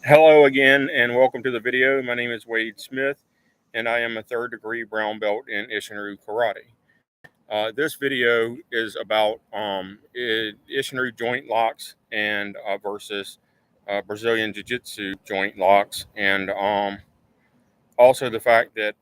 Hello again, and welcome to the video. My name is Wade Smith, and I am a third degree brown belt in Isshinryu karate. This video is about Isshinryu joint locks and versus Brazilian Jiu-Jitsu joint locks, and also the fact that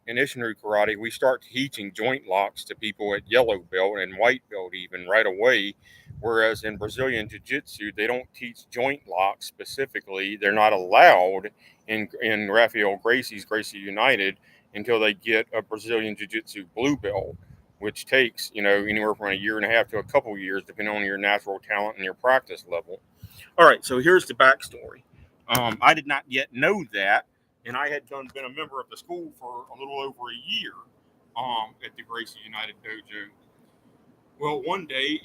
in Isshinryu karate we start teaching joint locks to people at yellow belt and white belt even right away, whereas in Brazilian jiu-jitsu they don't teach joint locks specifically. They're not allowed in Rafael Gracie's Gracie United until they get a Brazilian jiu-jitsu blue belt, which takes anywhere from a year and a half to a couple years depending on your natural talent and your practice level. All right, so here's the backstory. I did not yet know that, and I had been a member of the school for a little over a year at the Gracie United Dojo. Well, one day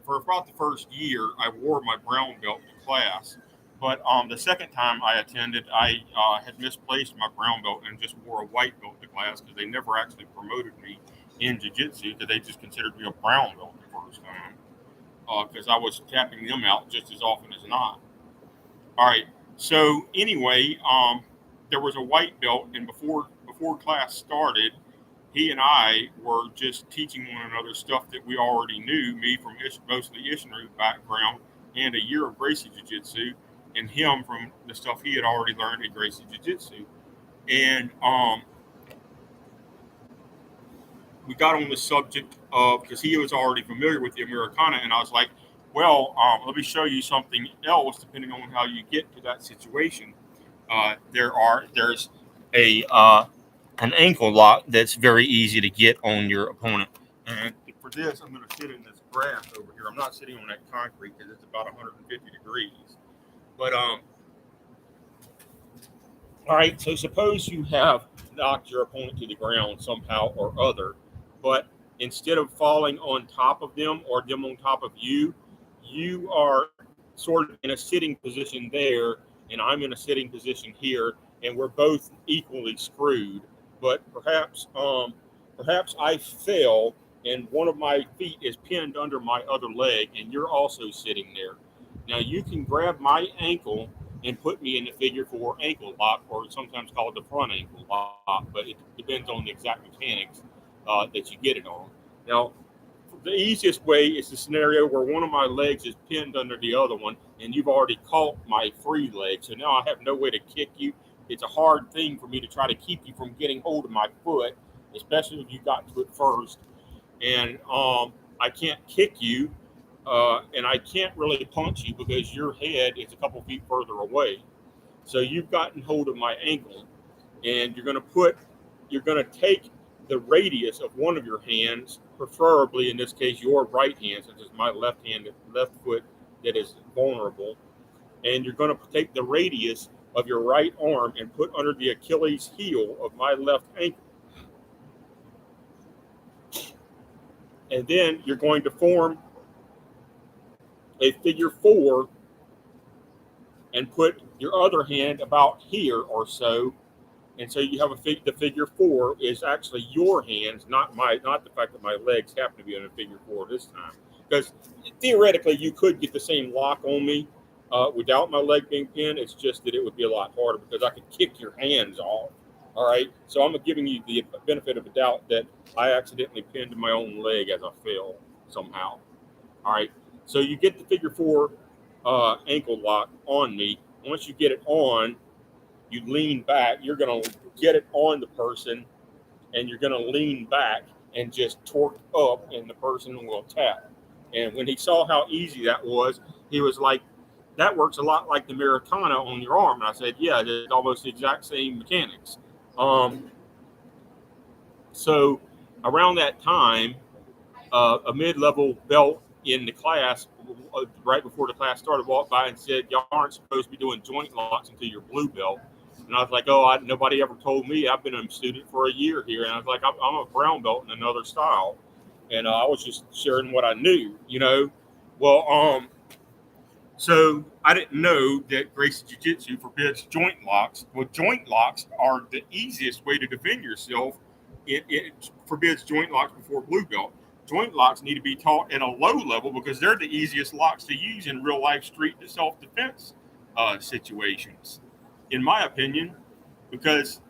for about the first year, I wore my brown belt to class. But the second time I attended, I had misplaced my brown belt and just wore a white belt to class because they never actually promoted me in jiu-jitsu because they just considered me a brown belt the first time because I was tapping them out just as often as not. All right. So anyway, there was a white belt, and before class started, he and I were just teaching one another stuff that we already knew. Me from mostly Isshinryu background and a year of Gracie Jiu Jitsu, and him from the stuff he had already learned at Gracie Jiu Jitsu. And we got on the subject of because he was already familiar with the Americana, and I was like, well, let me show you something else. Depending on how you get to that situation, there's a an ankle lock that's very easy to get on your opponent. And for this, I'm going to sit in this grass over here. I'm not sitting on that concrete because it's about 150 degrees. But all right. So suppose you have knocked your opponent to the ground somehow or other, but instead of falling on top of them or them on top of you, you are sort of in a sitting position there, and I'm in a sitting position here, and we're both equally screwed. But perhaps I fell, and one of my feet is pinned under my other leg, and you're also sitting there. Now you can grab my ankle and put me in the figure four ankle lock, or sometimes called the front ankle lock, but it depends on the exact mechanics that you get it on. Now, the easiest way is the scenario where one of my legs is pinned under the other one, and you've already caught my free leg. So now I have no way to kick you. It's a hard thing for me to try to keep you from getting hold of my foot, especially if you got to it first. And I can't kick you, and I can't really punch you because your head is a couple feet further away. So you've gotten hold of my ankle, and you're going to take the radius of one of your hands, preferably in this case your right hand, since it's my left foot that is vulnerable, and you're going to take the radius of your right arm and put under the Achilles heel of my left ankle. And then you're going to form a figure four and put your other hand about here or so. And so you have the figure four is actually your hands, not the fact that my legs happen to be in a figure four this time. Because theoretically, you could get the same lock on me without my leg being pinned. It's just that it would be a lot harder because I could kick your hands off. All right. So I'm giving you the benefit of the doubt that I accidentally pinned my own leg as I fell somehow. All right. So you get the figure four ankle lock on me. Once you get it on, you lean back. You're going to get it on the person, and you're going to lean back and just torque up, and the person will tap. And when he saw how easy that was, he was like, that works a lot like the Americana on your arm. And I said, yeah, it's almost the exact same mechanics. So around that time, a mid-level belt in the class, right before the class started, walked by and said, y'all aren't supposed to be doing joint locks until you're blue belt. And I was like, nobody ever told me. I've been a student for a year here. And I was like, I'm a brown belt in another style. And I was just sharing what I knew. Well, so I didn't know that Gracie Jiu-Jitsu forbids joint locks. Well, joint locks are the easiest way to defend yourself. It forbids joint locks before blue belt. joint locks need to be taught at a low level because they're the easiest locks to use in real life street self defense situations, in my opinion. Because,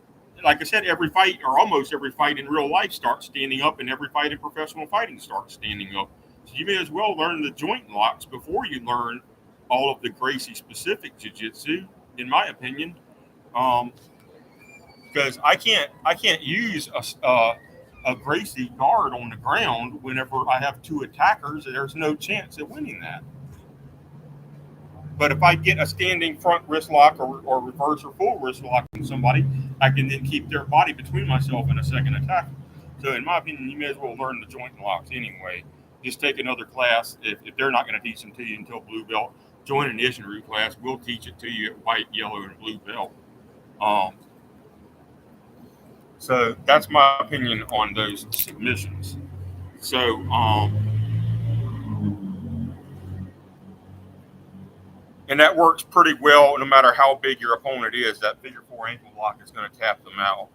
like I said, every fight or almost every fight in real life starts standing up, and every fight in professional fighting starts standing up. So you may as well learn the joint locks before you learn all of the Gracie specific jiu-jitsu, in my opinion. Um, because I can't use a Gracie guard on the ground whenever I have two attackers. There's no chance of winning that. But if I get a standing front wrist lock or reverse or full wrist lock on somebody, I can then keep their body between myself and a second attacker. So in my opinion, you may as well learn the joint locks anyway. Just take another class. If they're not going to teach them to you until blue belt, join an Isshinryu class. We'll teach it to you at white, yellow, and blue belt. Um, So that's my opinion on those submissions. So, and that works pretty well no matter how big your opponent is. That figure four ankle lock is going to tap them out.